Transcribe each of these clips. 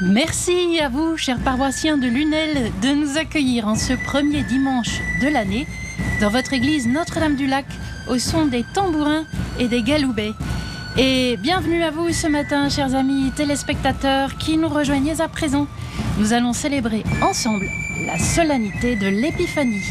Merci à vous, chers paroissiens de Lunel, de nous accueillir en ce premier dimanche de l'année dans votre église Notre-Dame-du-Lac au son des tambourins et des galoubets. Et bienvenue à vous ce matin, chers amis téléspectateurs qui nous rejoignez à présent. Nous allons célébrer ensemble la solennité de l'Épiphanie.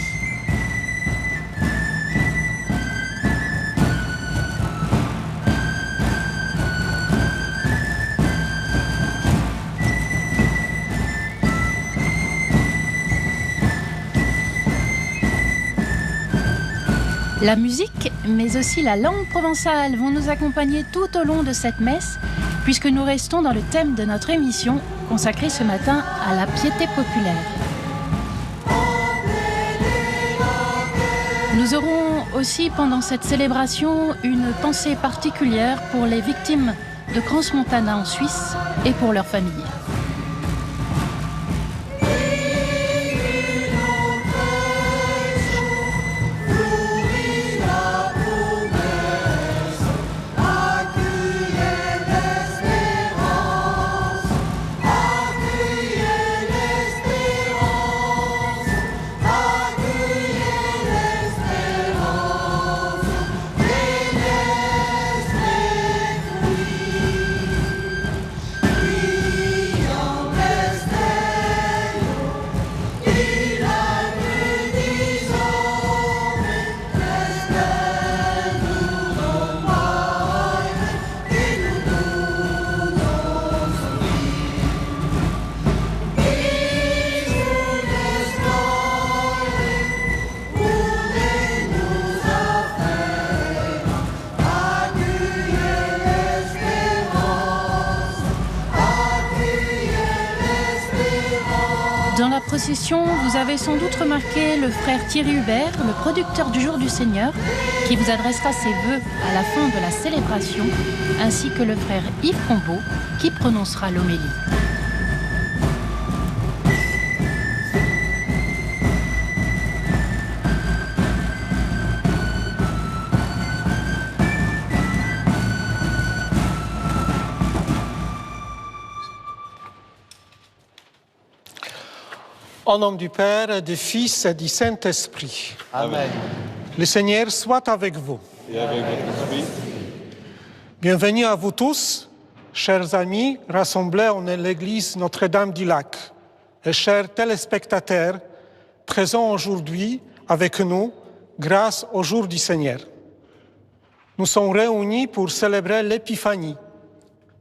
La musique, mais aussi la langue provençale vont nous accompagner tout au long de cette messe, puisque nous restons dans le thème de notre émission, consacrée ce matin à la piété populaire. Nous aurons aussi pendant cette célébration une pensée particulière pour les victimes de Crans-Montana en Suisse et pour leurs familles. Dans la procession, vous avez sans doute remarqué le frère Thierry Hubert, le producteur du Jour du Seigneur, qui vous adressera ses vœux à la fin de la célébration, ainsi que le frère Yves Combeau, qui prononcera l'homélie. Au nom du Père, du Fils et du Saint-Esprit. Amen. Le Seigneur soit avec vous. Et avec votre esprit. Bienvenue à vous tous, chers amis rassemblés en l'église Notre-Dame-du-Lac et chers téléspectateurs présents aujourd'hui avec nous grâce au Jour du Seigneur. Nous sommes réunis pour célébrer l'Épiphanie,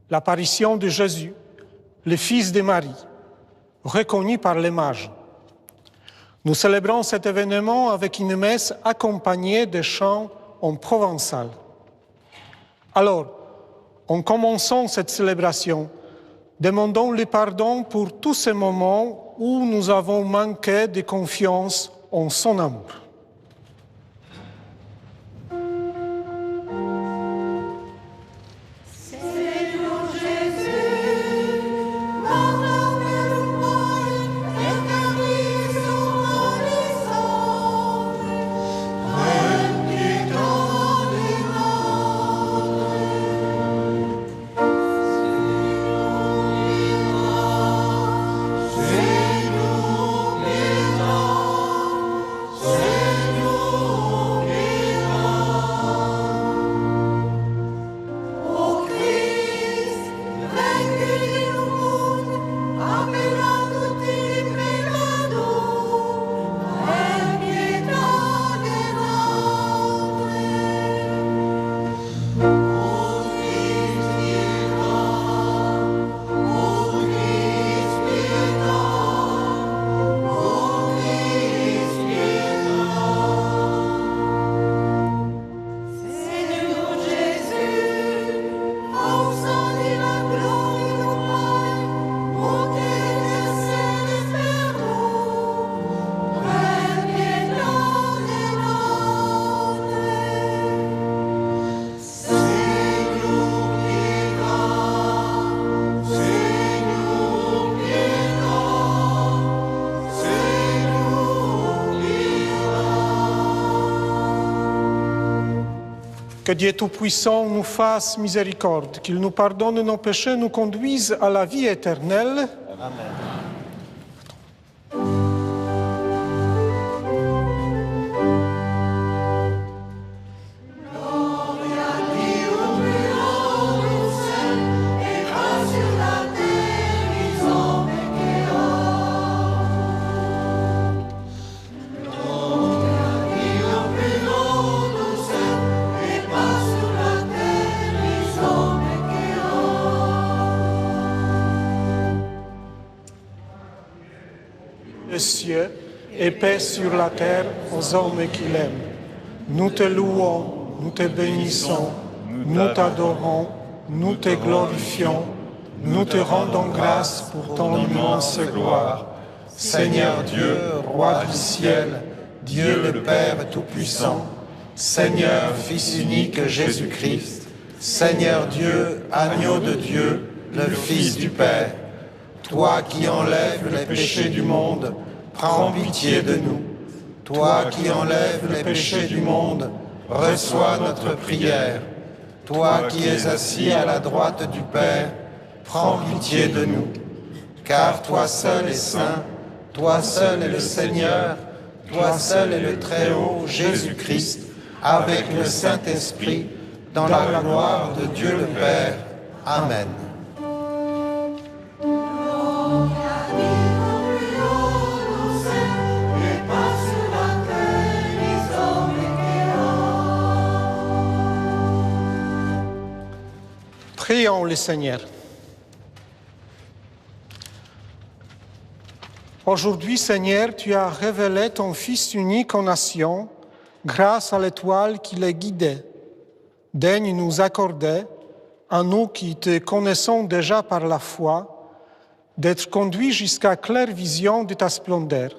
l'apparition de Jésus, le Fils de Marie, reconnu par les mages. Nous célébrons cet événement avec une messe accompagnée de chants en provençal. Alors, en commençant cette célébration, demandons le pardon pour tous ces moments où nous avons manqué de confiance en son amour. Seigneur, Que Dieu Tout-Puissant nous fasse miséricorde, qu'il nous pardonne nos péchés, nous conduise à la vie éternelle. Amen. Les cieux et paix sur la terre aux hommes qui l'aiment. Nous te louons, nous te bénissons, nous t'adorons, nous te glorifions, nous te rendons grâce pour ton immense gloire. Seigneur Dieu, Roi du ciel, Dieu le Père Tout-Puissant, Seigneur Fils unique Jésus-Christ, Seigneur Dieu, Agneau de Dieu, le Fils du Père, toi qui enlèves les péchés du monde, prends pitié de nous. Toi qui enlèves les péchés du monde, reçois notre prière. Toi qui es assis à la droite du Père, prends pitié de nous. Car toi seul est saint, toi seul est le Seigneur, toi seul est le Très-Haut, Jésus-Christ, avec le Saint-Esprit, dans la gloire de Dieu le Père. Amen. Prions le Seigneur. Aujourd'hui, Seigneur, tu as révélé ton Fils unique aux nations grâce à l'étoile qui les guidait. Daigne nous accorder, à nous qui te connaissons déjà par la foi, d'être conduits jusqu'à claire vision de ta splendeur.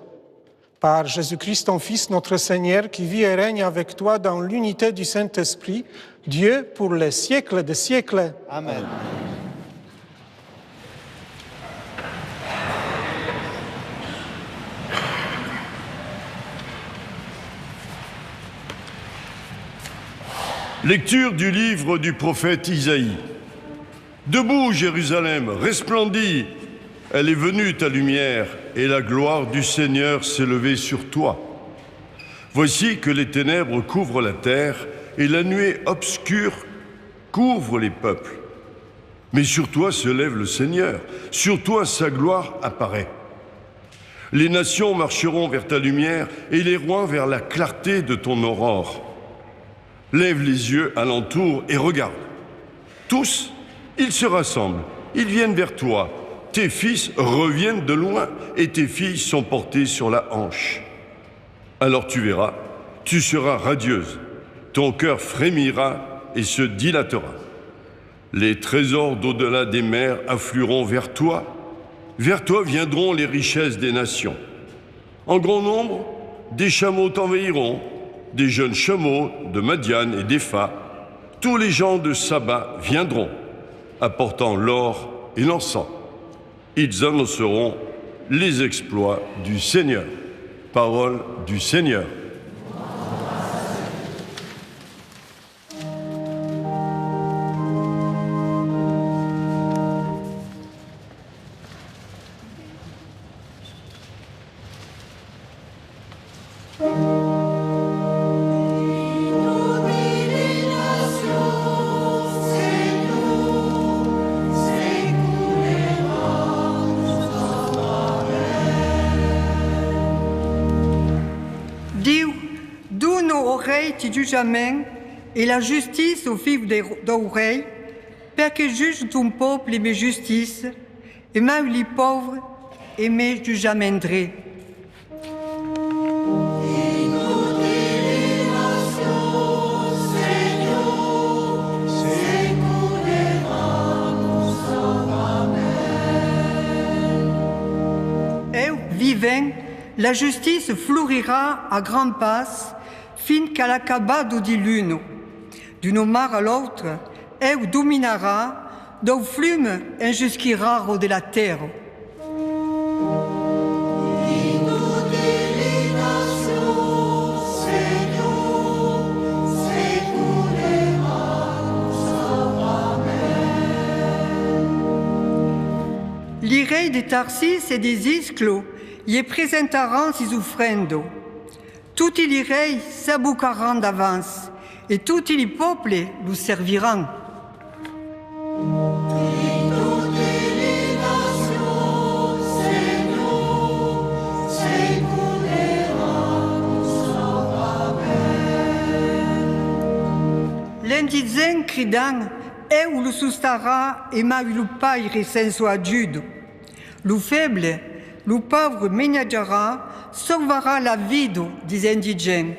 Par Jésus-Christ, ton Fils, notre Seigneur, qui vit et règne avec toi dans l'unité du Saint-Esprit, Dieu pour les siècles des siècles. Amen. Lecture du livre du prophète Isaïe. Debout, Jérusalem, resplendis. Elle est venue ta lumière, et la gloire du Seigneur s'est levée sur toi. Voici que les ténèbres couvrent la terre, et la nuée obscure couvre les peuples. Mais sur toi se lève le Seigneur, sur toi sa gloire apparaît. Les nations marcheront vers ta lumière, et les rois vers la clarté de ton aurore. Lève les yeux alentour et regarde. Tous, ils se rassemblent, ils viennent vers toi. Tes fils reviennent de loin et tes filles sont portées sur la hanche. Alors tu verras, tu seras radieuse, ton cœur frémira et se dilatera. Les trésors d'au-delà des mers afflueront vers toi viendront les richesses des nations. En grand nombre, des chameaux t'envahiront, des jeunes chameaux de Madian et d'Épha. Tous les gens de Saba viendront, apportant l'or et l'encens. Ils annonceront les exploits du Seigneur. Parole du Seigneur. Ti giujament et la justice au fil d'oreilles, perché juge ton peuple et mes justices, et même les pauvres et mes jugements. Et vivant, la justice flourira à grands pas, fin qu'à l'acabado di l'uno. D'une mar à l'autre, elle dominera, d'au flume injusquira de la terre. rei de Tarsis e des isclos gli presentarán sis ofrendo. Tutti i rei s'abocaran d'avance et tutti i popoli lo serviran. L'indizent cridant eu lo sustarà e mai lo paire senso aggiudo. Lo faible, lo pauvre menaggerà, salvarà la vita des indigents.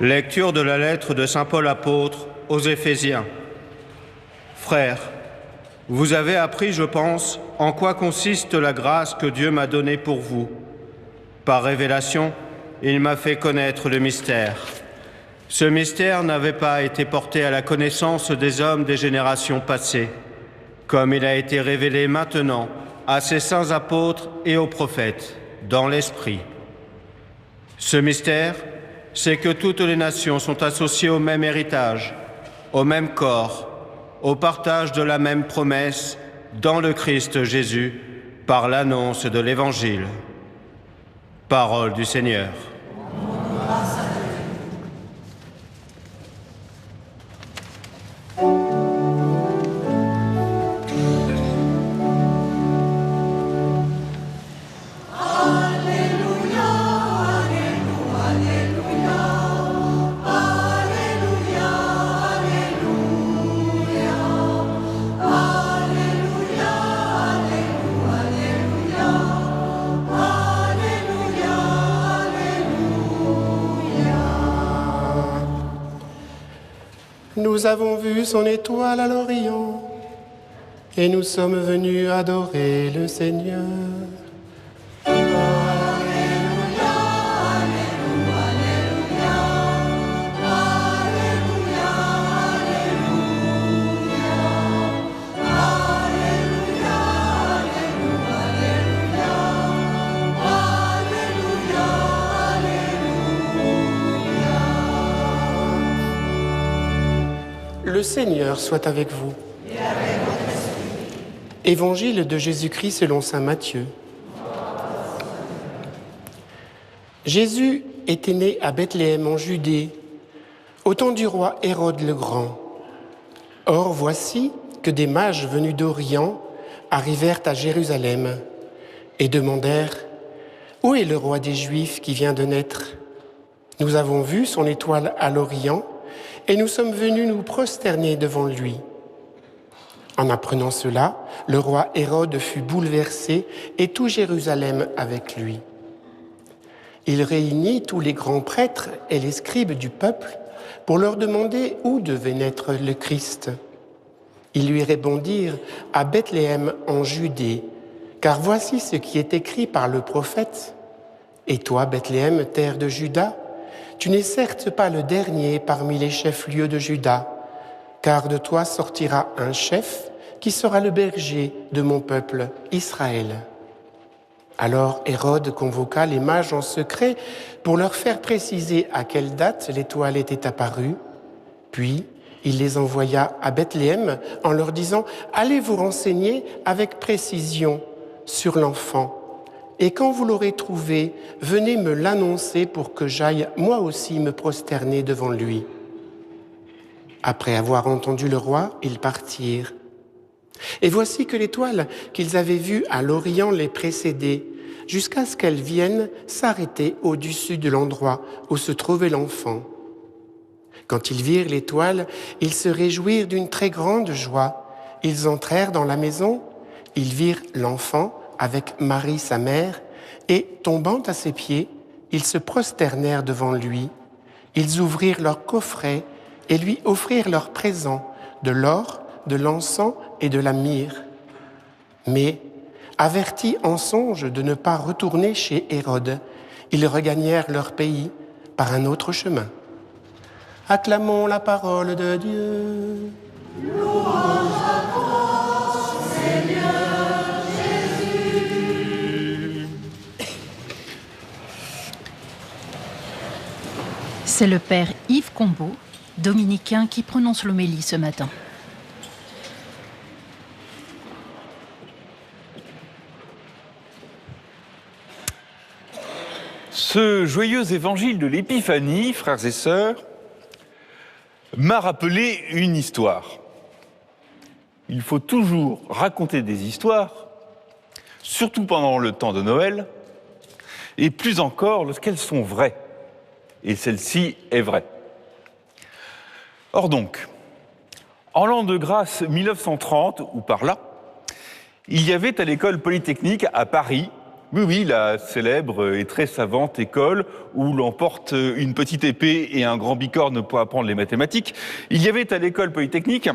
Lecture de la lettre de saint Paul apôtre aux Éphésiens. Frères, vous avez appris, je pense, en quoi consiste la grâce que Dieu m'a donnée pour vous. Par révélation, il m'a fait connaître le mystère. Ce mystère n'avait pas été porté à la connaissance des hommes des générations passées, comme il a été révélé maintenant à ses saints apôtres et aux prophètes, dans l'Esprit. Ce mystère, c'est que toutes les nations sont associées au même héritage, au même corps, au partage de la même promesse dans le Christ Jésus, par l'annonce de l'Évangile. Parole du Seigneur. Nous avons vu son étoile à l'Orient et nous sommes venus adorer le Seigneur. Le Seigneur soit avec vous. Et avec votre esprit. Évangile de Jésus-Christ selon saint Matthieu. Jésus était né à Bethléem en Judée, au temps du roi Hérode le Grand. Or voici que des mages venus d'Orient arrivèrent à Jérusalem et demandèrent « Où est le roi des Juifs qui vient de naître ? Nous avons vu son étoile à l'Orient et nous sommes venus nous prosterner devant lui. » En apprenant cela, le roi Hérode fut bouleversé et tout Jérusalem avec lui. Il réunit tous les grands prêtres et les scribes du peuple pour leur demander où devait naître le Christ. Ils lui répondirent « À Bethléem en Judée, car voici ce qui est écrit par le prophète. Et toi, Bethléem, terre de Juda, tu n'es certes pas le dernier parmi les chefs-lieux de Juda, car de toi sortira un chef qui sera le berger de mon peuple, Israël. » Alors Hérode convoqua les mages en secret pour leur faire préciser à quelle date l'étoile était apparue. Puis il les envoya à Bethléem en leur disant « Allez vous renseigner avec précision sur l'enfant. Et quand vous l'aurez trouvé, venez me l'annoncer pour que j'aille moi aussi me prosterner devant lui. » Après avoir entendu le roi, ils partirent. Et voici que l'étoile qu'ils avaient vue à l'Orient les précédait, jusqu'à ce qu'elle vienne s'arrêter au-dessus de l'endroit où se trouvait l'enfant. Quand ils virent l'étoile, ils se réjouirent d'une très grande joie. Ils entrèrent dans la maison, ils virent l'enfant avec Marie sa mère, et, tombant à ses pieds, ils se prosternèrent devant lui. Ils ouvrirent leur coffret et lui offrirent leurs présents, de l'or, de l'encens et de la myrrhe. Mais, avertis en songe de ne pas retourner chez Hérode, ils regagnèrent leur pays, par un autre chemin. Acclamons la parole de Dieu. C'est le père Yves Combeau, dominicain, qui prononce l'homélie ce matin. Ce joyeux évangile de l'Épiphanie, frères et sœurs, m'a rappelé une histoire. Il faut toujours raconter des histoires, surtout pendant le temps de Noël, et plus encore lorsqu'elles sont vraies. Et celle-ci est vraie. Or donc, en l'an de grâce 1930, ou par là, il y avait à l'école polytechnique à Paris, oui, la célèbre et très savante école où l'on porte une petite épée et un grand bicorne pour apprendre les mathématiques, il y avait à l'école polytechnique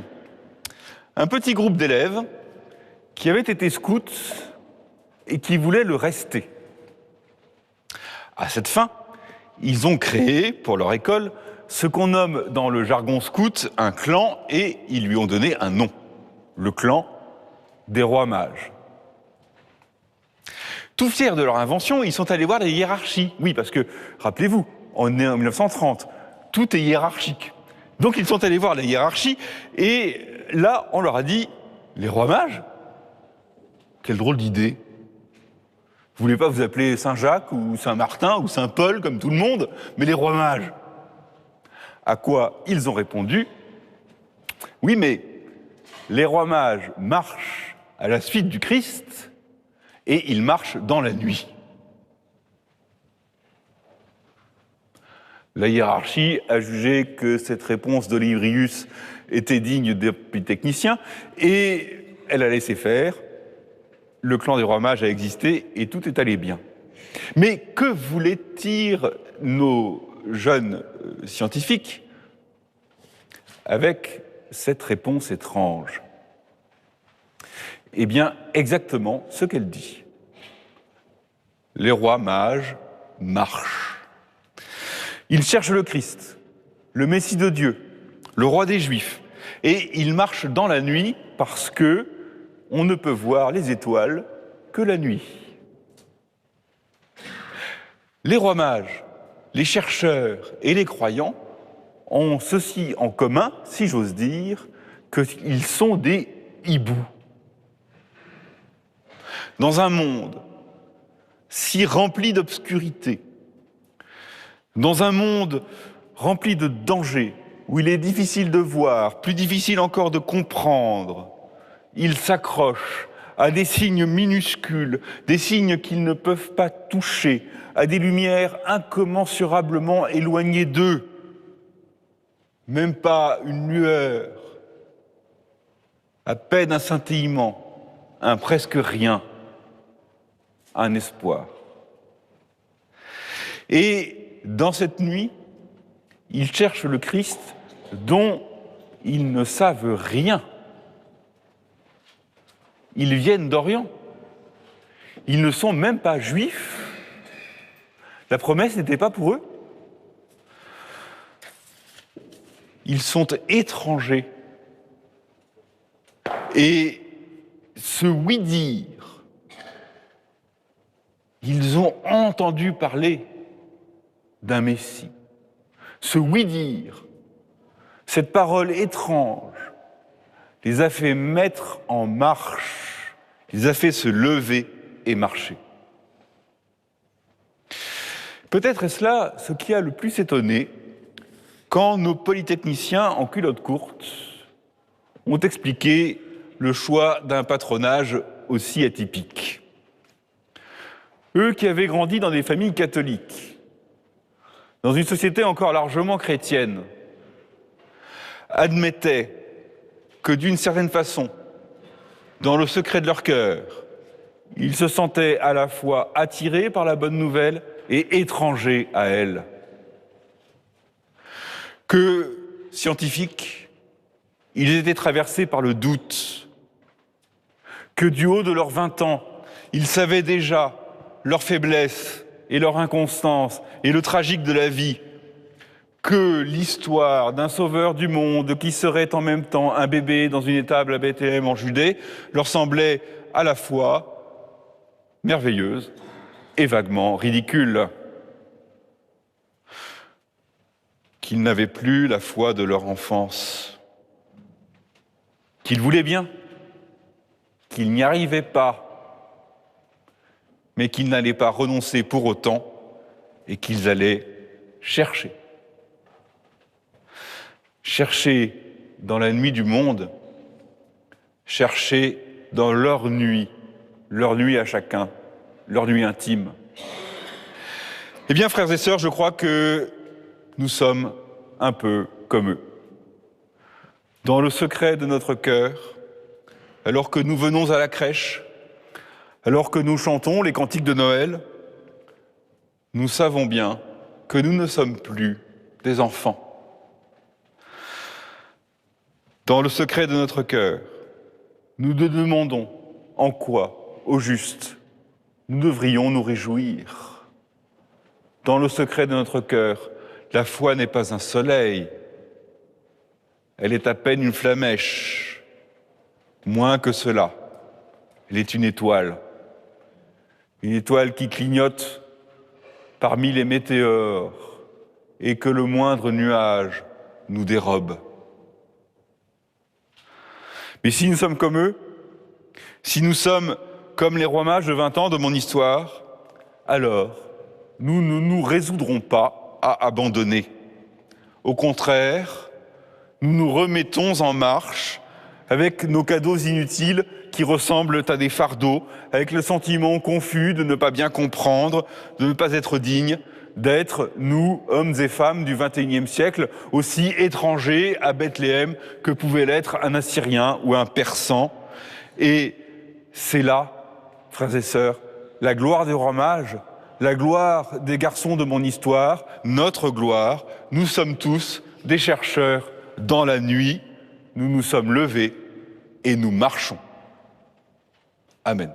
un petit groupe d'élèves qui avaient été scouts et qui voulaient le rester. À cette fin, ils ont créé, pour leur école, ce qu'on nomme dans le jargon scout un clan, et ils lui ont donné un nom, le clan des rois mages. Tout fiers de leur invention, ils sont allés voir les hiérarchies. Oui, parce que, rappelez-vous, on est en 1930, tout est hiérarchique. Donc ils sont allés voir les hiérarchies, et là, on leur a dit, les rois mages ? Quelle drôle d'idée. Vous voulez pas vous appeler Saint-Jacques, ou Saint-Martin, ou Saint-Paul, comme tout le monde, mais les rois mages ? À quoi ils ont répondu, oui, mais les rois mages marchent à la suite du Christ, et ils marchent dans la nuit. La hiérarchie a jugé que cette réponse d'Olibrius était digne des polytechniciens, et elle a laissé faire. Le clan des rois mages a existé et tout est allé bien. Mais que voulaient dire nos jeunes scientifiques avec cette réponse étrange ? Eh bien, exactement ce qu'elle dit. Les rois mages marchent. Ils cherchent le Christ, le Messie de Dieu, le roi des Juifs, et ils marchent dans la nuit parce que on ne peut voir les étoiles que la nuit. Les rois mages, les chercheurs et les croyants ont ceci en commun, si j'ose dire, qu'ils sont des hiboux. Dans un monde si rempli d'obscurité, dans un monde rempli de dangers, où il est difficile de voir, plus difficile encore de comprendre, ils s'accrochent à des signes minuscules, des signes qu'ils ne peuvent pas toucher, à des lumières incommensurablement éloignées d'eux. Même pas une lueur, à peine un scintillement, un presque rien, un espoir. Et dans cette nuit, ils cherchent le Christ dont ils ne savent rien. Ils viennent d'Orient. Ils ne sont même pas juifs. La promesse n'était pas pour eux. Ils sont étrangers. Et ce oui-dire, ils ont entendu parler d'un Messie. Ce oui-dire, cette parole étrange, les a fait mettre en marche, les a fait se lever et marcher. Peut-être est-ce là ce qui a le plus étonné quand nos polytechniciens en culotte courte ont expliqué le choix d'un patronage aussi atypique. Eux qui avaient grandi dans des familles catholiques, dans une société encore largement chrétienne, admettaient que d'une certaine façon, dans le secret de leur cœur, ils se sentaient à la fois attirés par la bonne nouvelle et étrangers à elle. Que, scientifiques, ils étaient traversés par le doute, que du haut de leurs 20 ans, ils savaient déjà leur faiblesse et leur inconstance et le tragique de la vie, que l'histoire d'un sauveur du monde qui serait en même temps un bébé dans une étable à Bethléem en Judée leur semblait à la fois merveilleuse et vaguement ridicule. Qu'ils n'avaient plus la foi de leur enfance, qu'ils voulaient bien, qu'ils n'y arrivaient pas, mais qu'ils n'allaient pas renoncer pour autant et qu'ils allaient chercher. Chercher dans la nuit du monde, chercher dans leur nuit à chacun, leur nuit intime. Eh bien, frères et sœurs, je crois que nous sommes un peu comme eux. Dans le secret de notre cœur, alors que nous venons à la crèche, alors que nous chantons les cantiques de Noël, nous savons bien que nous ne sommes plus des enfants. Dans le secret de notre cœur, nous nous demandons en quoi, au juste, nous devrions nous réjouir. Dans le secret de notre cœur, la foi n'est pas un soleil, elle est à peine une flamèche. Moins que cela, elle est une étoile qui clignote parmi les météores et que le moindre nuage nous dérobe. Mais si nous sommes comme eux, si nous sommes comme les rois mages de 20 ans de mon histoire, alors nous ne nous résoudrons pas à abandonner. Au contraire, nous nous remettons en marche avec nos cadeaux inutiles qui ressemblent à des fardeaux, avec le sentiment confus de ne pas bien comprendre, de ne pas être dignes, d'être, nous, hommes et femmes du XXIe siècle, aussi étrangers à Bethléem que pouvait l'être un Assyrien ou un Persan. Et c'est là, frères et sœurs, la gloire des rois mages, la gloire des garçons de mon histoire, notre gloire. Nous sommes tous des chercheurs dans la nuit. Nous nous sommes levés et nous marchons. Amen.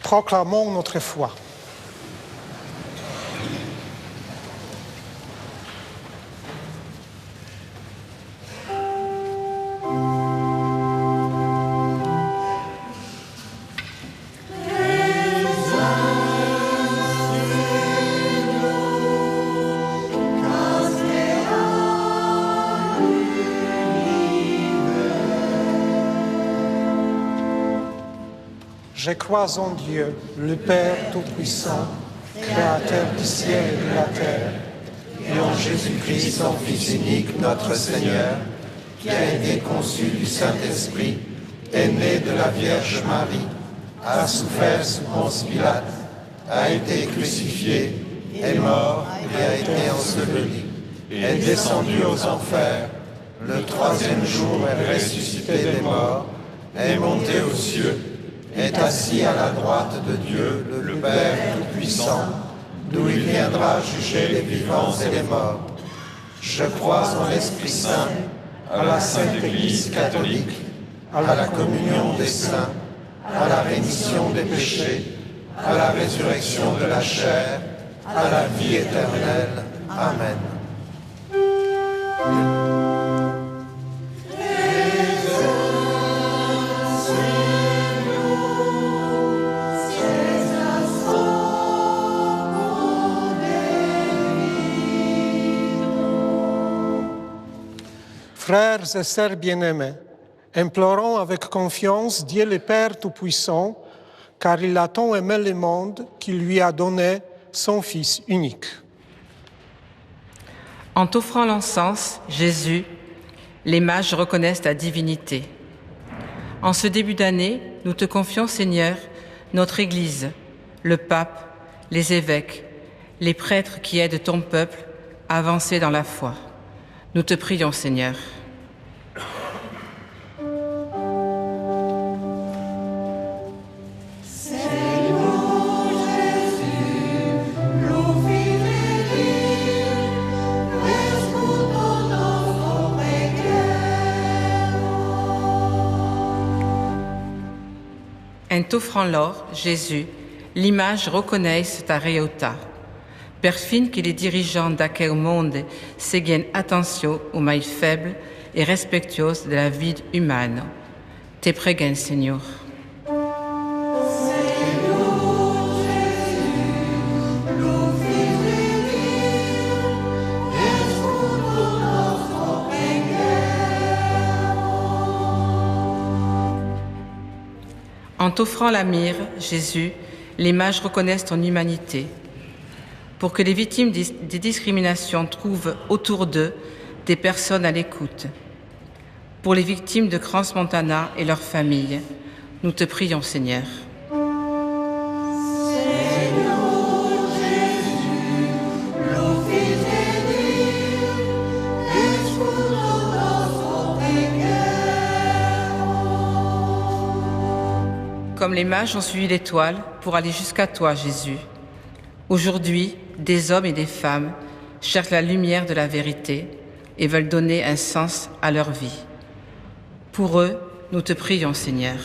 Proclamons notre foi. Je crois en Dieu, le Père Tout-Puissant, Créateur du ciel et de la terre, et en Jésus-Christ, son Fils unique, notre Seigneur, qui a été conçu du Saint-Esprit, est né de la Vierge Marie, a souffert sous Ponce Pilate, a été crucifié, est mort et a été enseveli, est descendu aux enfers, le troisième jour est ressuscité des morts, est monté aux cieux, est assis à la droite de Dieu, le Père Tout-Puissant, d'où il viendra juger les vivants et les morts. Je crois en l'Esprit Saint, à la Sainte Église catholique, à la communion des saints, à la rémission des péchés, à la résurrection de la chair, à la vie éternelle. Amen. Frères et sœurs bien-aimés, implorons avec confiance Dieu le Père Tout-Puissant car il a tant aimé le monde qu'il lui a donné son Fils unique. En t'offrant l'encens, Jésus, les mages reconnaissent ta divinité. En ce début d'année, nous te confions, Seigneur, notre Église, le pape, les évêques, les prêtres qui aident ton peuple à avancer dans la foi. Nous te prions, Seigneur. En t'offrant l'or, Jésus, l'image reconnaisse ta réauta. Perfine que les dirigeants d'aquel monde seguiano attention aux mais faibles et respectueux de la vie humaine. Te preguem, Seigneur. En t'offrant la myrrhe, Jésus, les mages reconnaissent ton humanité. Pour que les victimes des discriminations trouvent autour d'eux des personnes à l'écoute. Pour les victimes de Crans-Montana et leurs familles, nous te prions, Seigneur. Comme les mages ont suivi l'étoile pour aller jusqu'à toi, Jésus. Aujourd'hui, des hommes et des femmes cherchent la lumière de la vérité et veulent donner un sens à leur vie. Pour eux, nous te prions, Seigneur.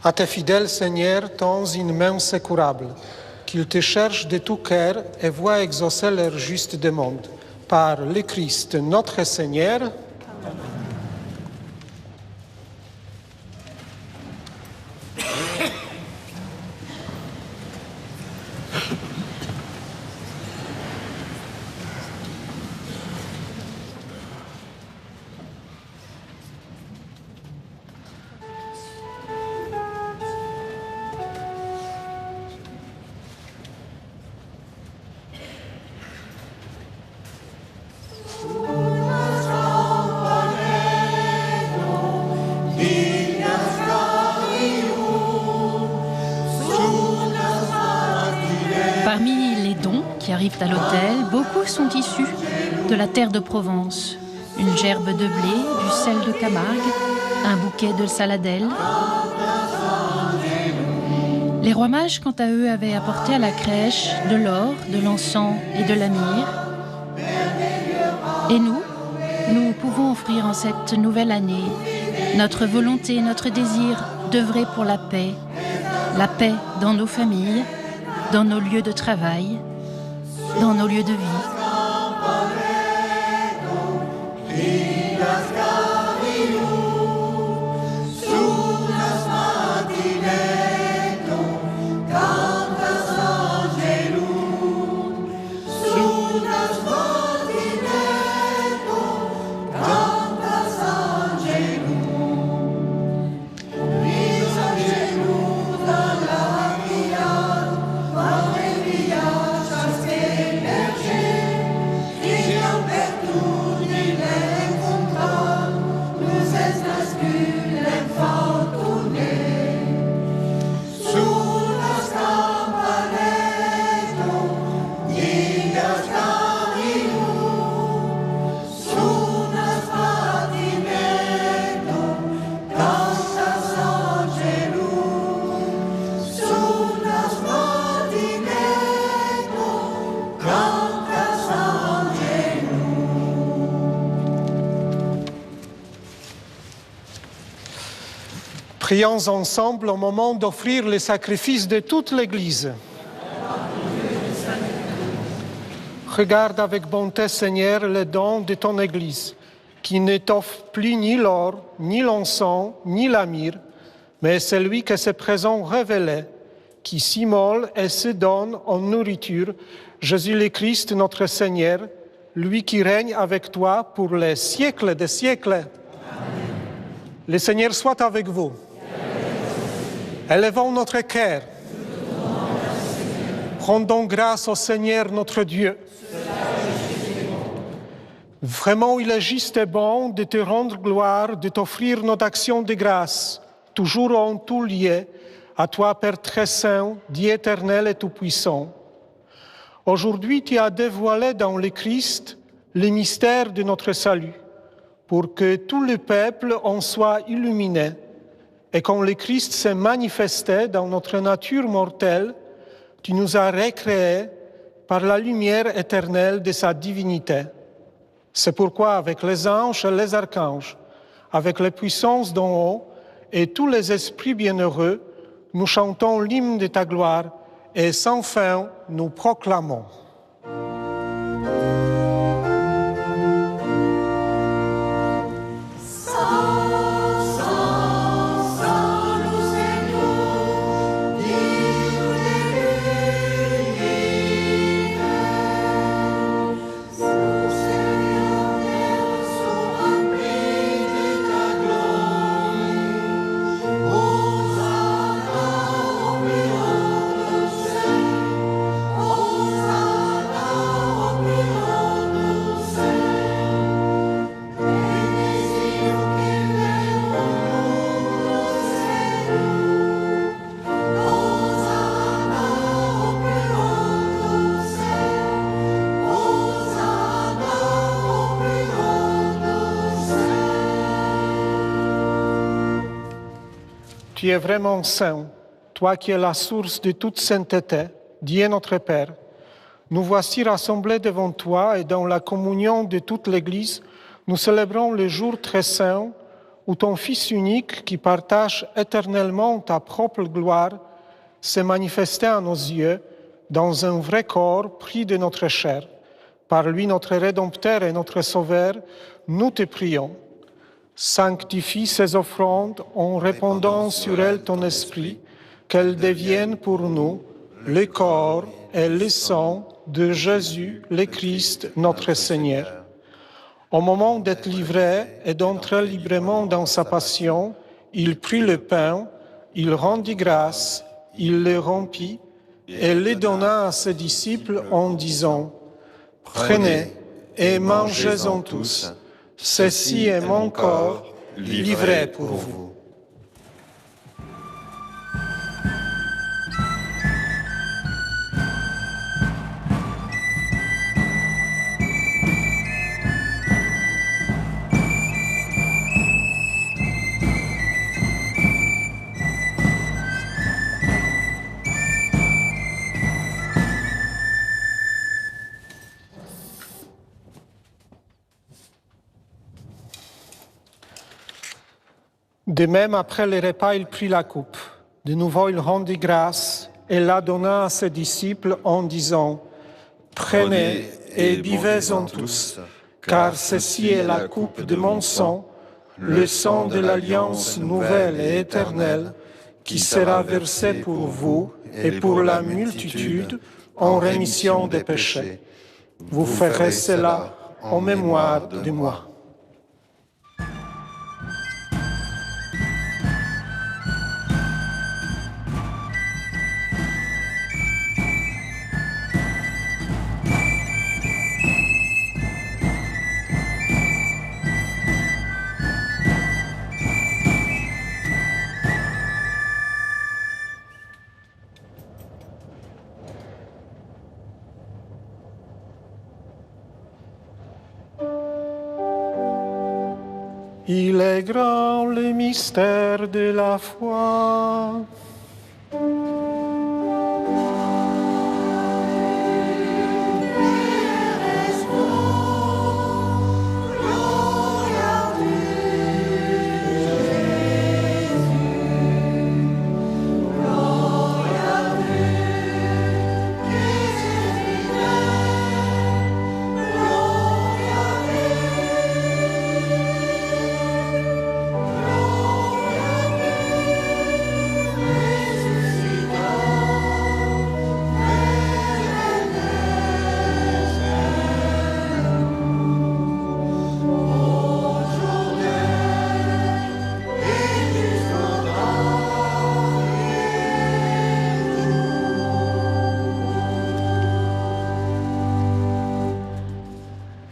À tes fidèles, Seigneur, tends une main secourable, qu'ils te cherchent de tout cœur et voient exaucer leur juste demande. Par le Christ, notre Seigneur. Amen. Parmi les dons qui arrivent à l'autel, beaucoup sont issus de la terre de Provence. Une gerbe de blé, du sel de Camargue, un bouquet de saladelle. Les rois mages, quant à eux, avaient apporté à la crèche de l'or, de l'encens et de la myrrhe. Et nous pouvons offrir en cette nouvelle année notre volonté, notre désir d'œuvrer pour la paix dans nos familles, dans nos lieux de travail, dans nos lieux de vie. Prions ensemble au moment d'offrir le sacrifice de toute l'Église. Regarde avec bonté, Seigneur, les dons de ton Église, qui ne t'offre plus ni l'or, ni l'encens, ni la myrrhe, mais celui qui se présente révélé, qui s'immole et se donne en nourriture, Jésus le Christ, notre Seigneur, lui qui règne avec toi pour les siècles des siècles. Amen. Le Seigneur soit avec vous. Élevons notre cœur. Rendons grâce au Seigneur notre Dieu. Vraiment, il est juste et bon de te rendre gloire, de t'offrir notre action de grâce, toujours en tout lieu, à toi, Père très saint, Dieu éternel et tout-puissant. Aujourd'hui, tu as dévoilé dans le Christ le mystère de notre salut, pour que tout le peuple en soit illuminé, et quand le Christ s'est manifesté dans notre nature mortelle, tu nous as recréés par la lumière éternelle de sa divinité. C'est pourquoi, avec les anges et les archanges, avec les puissances d'en haut et tous les esprits bienheureux, nous chantons l'hymne de ta gloire et sans fin nous proclamons. Tu es vraiment saint, toi qui es la source de toute sainteté, Dieu notre Père. Nous voici rassemblés devant toi et dans la communion de toute l'Église, nous célébrons le jour très saint où ton Fils unique, qui partage éternellement ta propre gloire, s'est manifesté à nos yeux dans un vrai corps pris de notre chair. Par lui, notre Rédempteur et notre Sauveur, nous te prions. Sanctifie ces offrandes en répandant sur elles ton esprit, qu'elles deviennent pour nous le corps et le sang de Jésus, le Christ, notre Seigneur. Au moment d'être livré et d'entrer librement dans sa passion, il prit le pain, il rendit grâce, il le rompit et le donna à ses disciples en disant « Prenez et mangez-en tous. Ceci est mon corps, livré pour vous. » De même, après le repas, il prit la coupe. De nouveau, il rendit grâce et la donna à ses disciples en disant « Prenez et buvez-en tous, car ceci est la coupe de mon sang, le sang de l'alliance nouvelle et éternelle, qui sera versé pour vous et pour la multitude en rémission des péchés. Vous ferez cela en mémoire de moi. » Il est grand le mystère de la foi.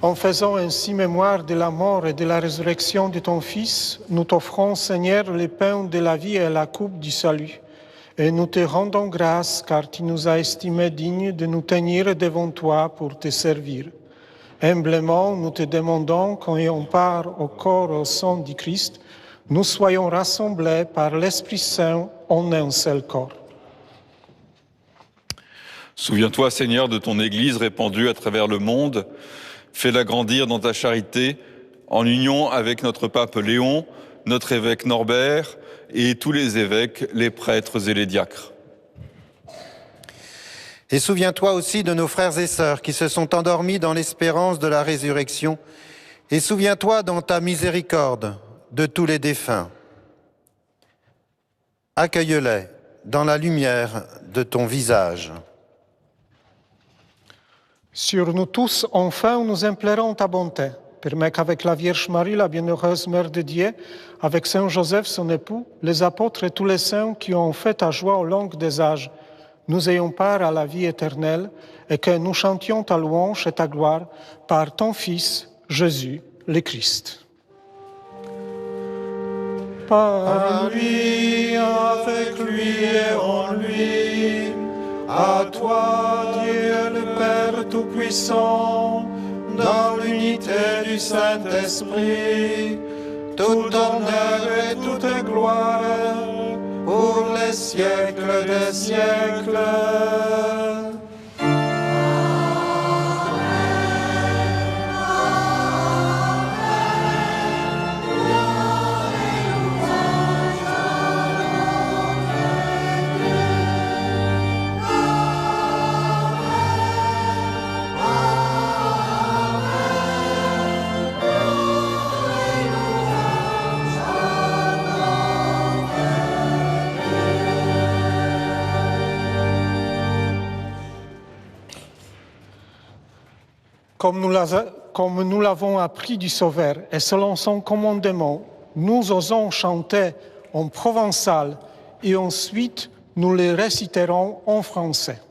En faisant ainsi mémoire de la mort et de la résurrection de ton Fils, nous t'offrons, Seigneur, le pain de la vie et la coupe du salut. Et nous te rendons grâce, car tu nous as estimés dignes de nous tenir devant toi pour te servir. Humblement, nous te demandons qu'ayant part au corps et au sang du Christ, nous soyons rassemblés par l'Esprit Saint en un seul corps. Souviens-toi, Seigneur, de ton Église répandue à travers le monde. Fais-la grandir dans ta charité, en union avec notre pape Léon, notre évêque Norbert et tous les évêques, les prêtres et les diacres. Et souviens-toi aussi de nos frères et sœurs qui se sont endormis dans l'espérance de la résurrection. Et souviens-toi dans ta miséricorde de tous les défunts. Accueille-les dans la lumière de ton visage. Sur nous tous, enfin, nous implorons ta bonté. Permets qu'avec la Vierge Marie, la bienheureuse Mère de Dieu, avec Saint Joseph, son époux, les apôtres et tous les saints qui ont fait ta joie au long des âges, nous ayons part à la vie éternelle et que nous chantions ta louange et ta gloire par ton Fils, Jésus, le Christ. Par lui, avec lui et en lui, à toi, Dieu le Père Tout-Puissant, dans l'unité du Saint-Esprit, tout honneur et toute gloire, pour les siècles des siècles. Comme nous l'avons appris du Sauveur et selon son commandement, nous osons chanter en provençal et ensuite nous les réciterons en français.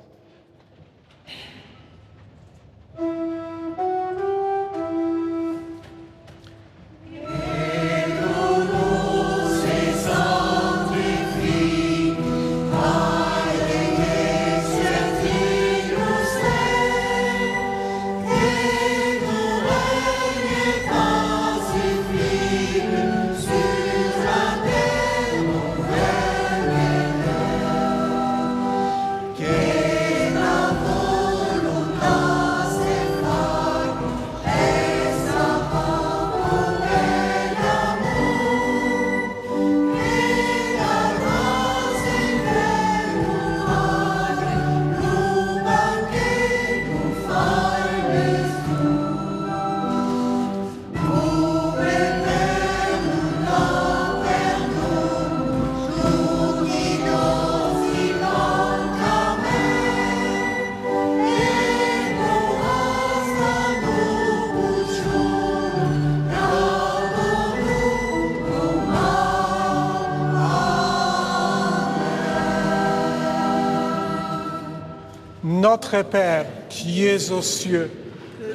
Notre Père, qui es aux cieux,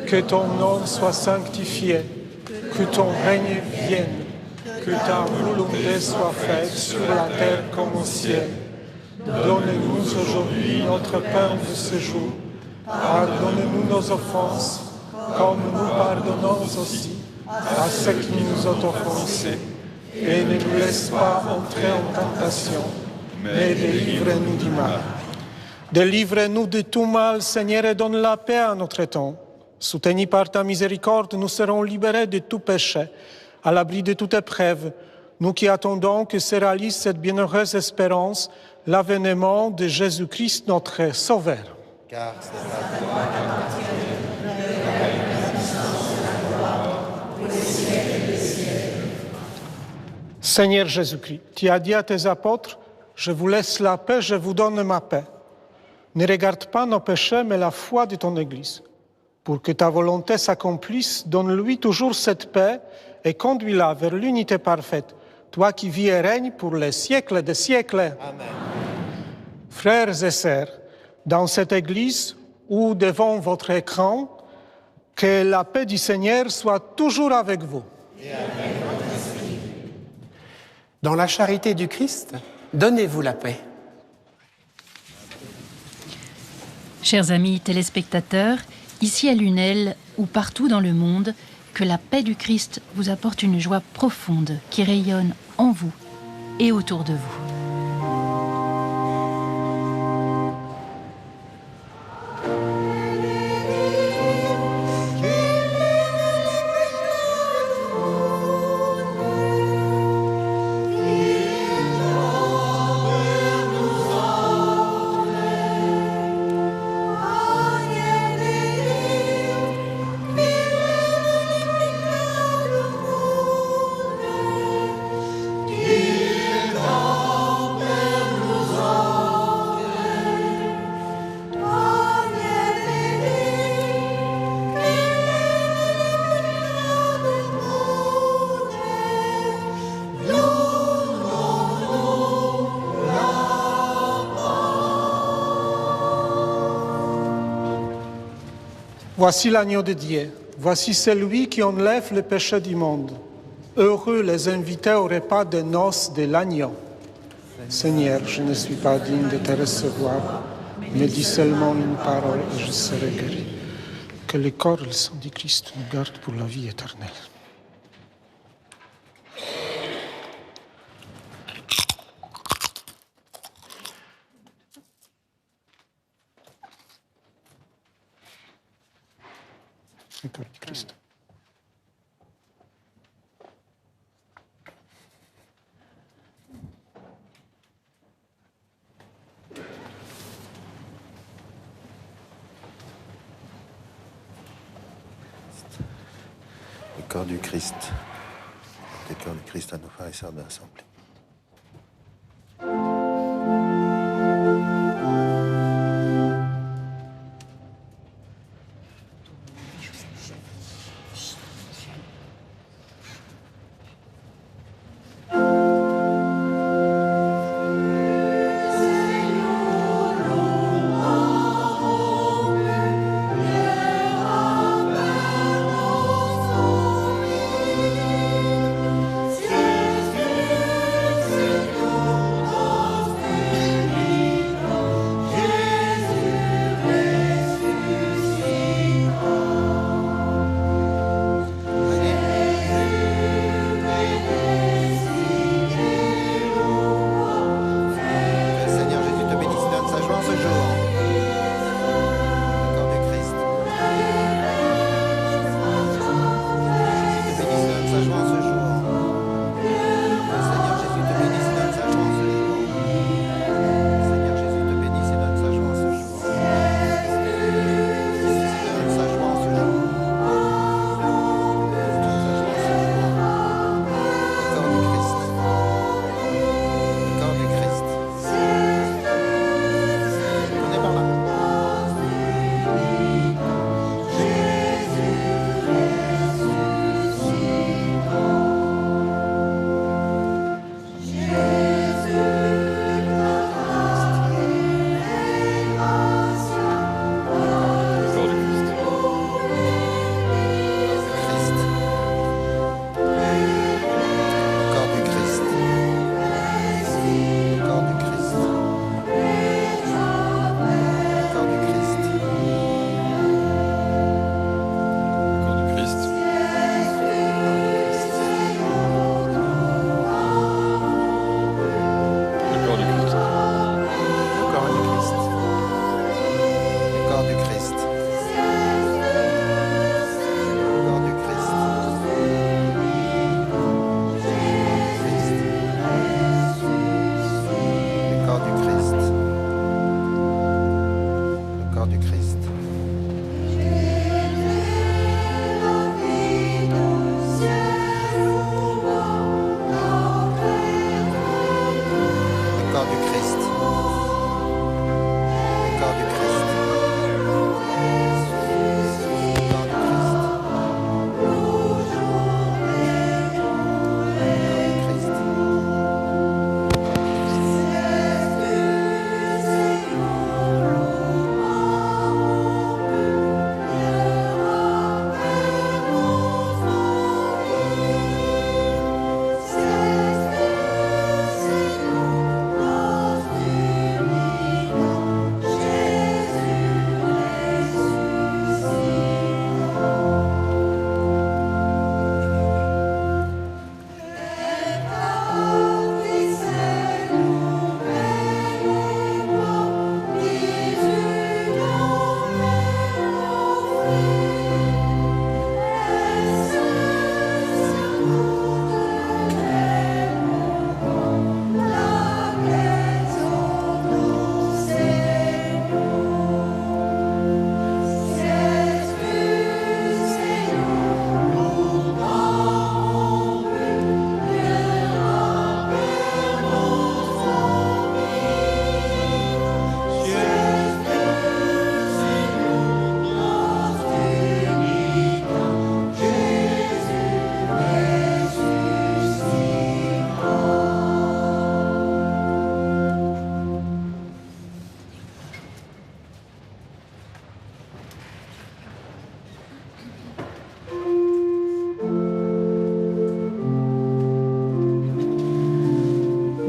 que ton nom soit sanctifié, que ton règne vienne, que ta volonté soit faite sur la terre comme au ciel. Donne-nous aujourd'hui notre pain de ce jour. Pardonne-nous nos offenses, comme nous pardonnons aussi à ceux qui nous ont offensés. Et ne nous laisse pas entrer en tentation, mais délivre-nous du mal. Délivre-nous de tout mal, Seigneur, et donne la paix à notre temps. Soutenus par ta miséricorde, nous serons libérés de tout péché, à l'abri de toute épreuve, nous qui attendons que se réalise cette bienheureuse espérance, l'avènement de Jésus-Christ, notre Sauveur. Car c'est à toi qu'appartient Seigneur Jésus-Christ, tu as dit à tes apôtres, je vous laisse la paix, je vous donne ma paix. Ne regarde pas nos péchés, mais la foi de ton Église. Pour que ta volonté s'accomplisse, donne-lui toujours cette paix et conduis-la vers l'unité parfaite, toi qui vis et règnes pour les siècles des siècles. Amen. Frères et sœurs, dans cette Église ou devant votre écran, Que la paix du Seigneur soit toujours avec vous. Dans la charité du Christ, donnez-vous la paix. Chers amis téléspectateurs, ici à Lunel ou partout dans le monde, que la paix du Christ vous apporte une joie profonde qui rayonne en vous et autour de vous. Voici l'agneau de Dieu, voici celui qui enlève le péché du monde. Heureux les invités au repas de noces de l'agneau. Seigneur, je ne suis pas digne de te recevoir, mais dis seulement une parole et je serai guéri. Que le corps et le sang du Christ nous gardent pour la vie éternelle. Le corps du Christ. Le corps du Christ. Le corps du Christ à nos frères et sœurs de l'Assemblée.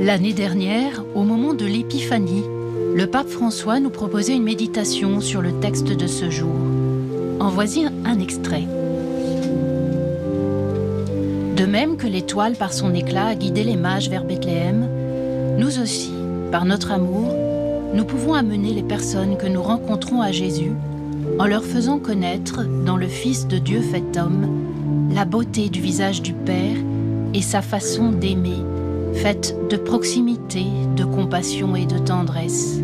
L'année dernière, au moment de l'Épiphanie, le pape François nous proposait une méditation sur le texte de ce jour. En voici un extrait. De même que l'étoile par son éclat a guidé les mages vers Bethléem, nous aussi, par notre amour, nous pouvons amener les personnes que nous rencontrons à Jésus en leur faisant connaître, dans le Fils de Dieu fait homme, la beauté du visage du Père et sa façon d'aimer, faite de proximité, de compassion et de tendresse.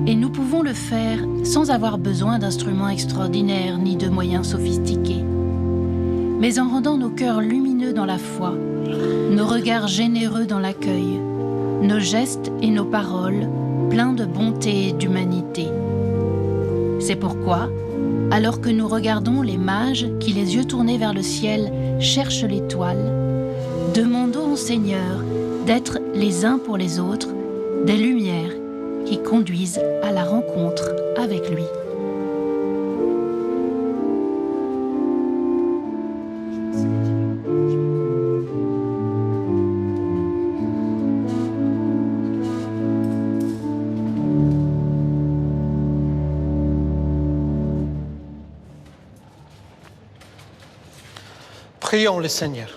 Et nous pouvons le faire sans avoir besoin d'instruments extraordinaires ni de moyens sophistiqués, mais en rendant nos cœurs lumineux dans la foi, nos regards généreux dans l'accueil, nos gestes et nos paroles pleins de bonté et d'humanité. C'est pourquoi, alors que nous regardons les mages qui, les yeux tournés vers le ciel, cherchent l'étoile, demandons au Seigneur d'être les uns pour les autres des lumières qui conduisent à la rencontre avec lui. Prions le Seigneur.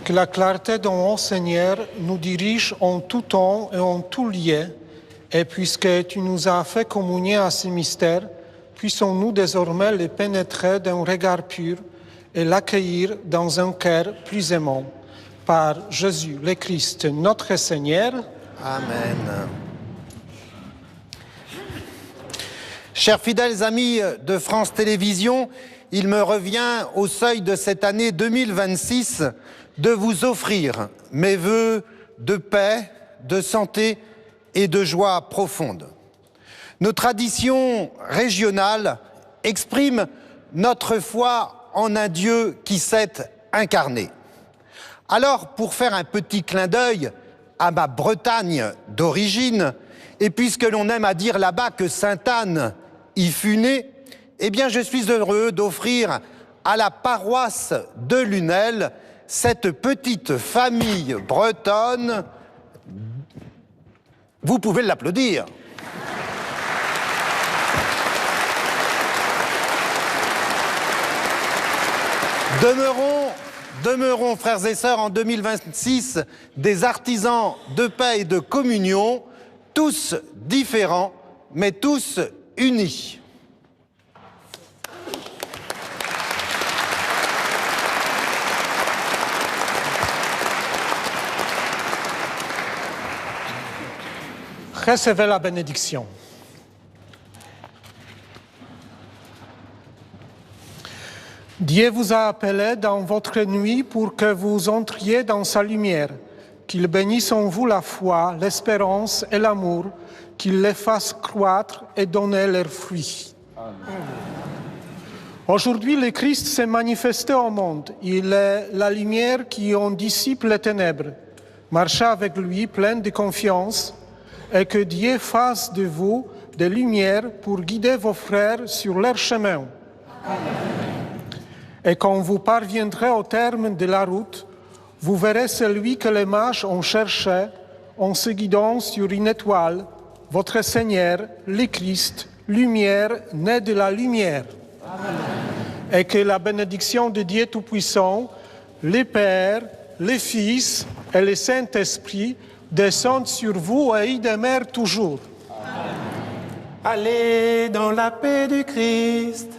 Que la clarté de mon Seigneur nous dirige en tout temps et en tout lieu, et puisque tu nous as fait communier à ce mystère, puissons-nous désormais le pénétrer d'un regard pur et l'accueillir dans un cœur plus aimant. Par Jésus le Christ, notre Seigneur. Amen. Chers fidèles amis de France Télévisions, il me revient au seuil de cette année 2026 de vous offrir mes vœux de paix, de santé et de joie profonde. Nos traditions régionales expriment notre foi en un Dieu qui s'est incarné. Alors, pour faire un petit clin d'œil à ma Bretagne d'origine, et puisque l'on aime à dire là-bas que Sainte-Anne y fut née, eh bien je suis heureux d'offrir à la paroisse de Lunel cette petite famille bretonne. Vous pouvez l'applaudir. Demeurons, frères et sœurs, en 2026, des artisans de paix et de communion, tous différents, mais tous unis. Recevez la bénédiction. Dieu vous a appelé dans votre nuit pour que vous entriez dans sa lumière. Qu'il bénisse en vous la foi, l'espérance et l'amour, qu'il les fasse croître et donner leurs fruits. Amen. Aujourd'hui, le Christ s'est manifesté au monde. Il est la lumière qui en dissipe les ténèbres. Marchez avec lui plein de confiance et que Dieu fasse de vous des lumières pour guider vos frères sur leur chemin. Amen. Et quand vous parviendrez au terme de la route, vous verrez celui que les mages ont cherché en se guidant sur une étoile, votre Seigneur, le Christ, lumière née de la lumière. Amen. Et que la bénédiction de Dieu Tout-Puissant, le Père, le Fils et le Saint-Esprit descendent sur vous et y demeurent toujours. Amen. Allez dans la paix du Christ.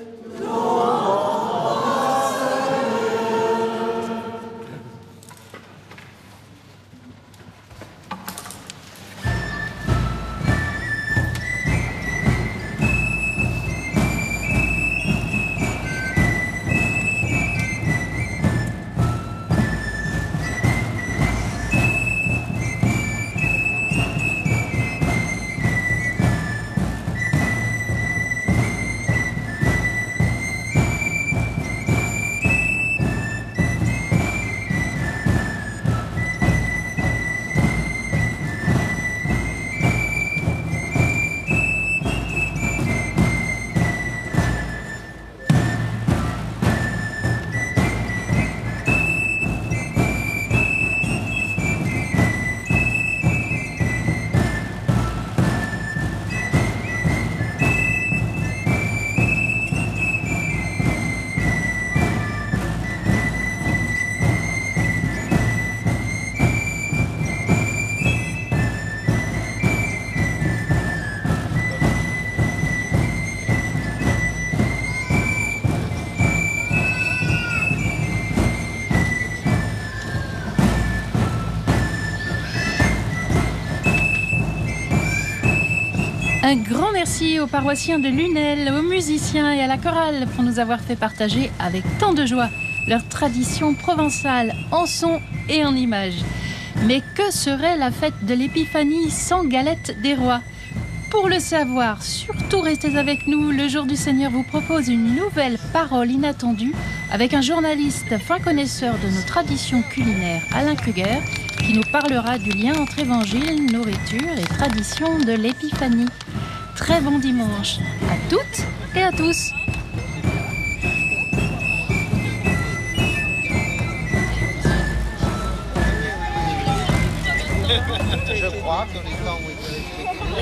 Un grand merci aux paroissiens de Lunel, aux musiciens et à la chorale pour nous avoir fait partager avec tant de joie leur tradition provençale en son et en images. Mais que serait la fête de l'Épiphanie sans galette des rois ? Pour le savoir, surtout restez avec nous. Le Jour du Seigneur vous propose une nouvelle parole inattendue avec un journaliste fin connaisseur de nos traditions culinaires, Alain Kruger, qui nous parlera du lien entre évangile, nourriture et tradition de l'Épiphanie. Très bon dimanche à toutes et à tous. Je crois que les temps où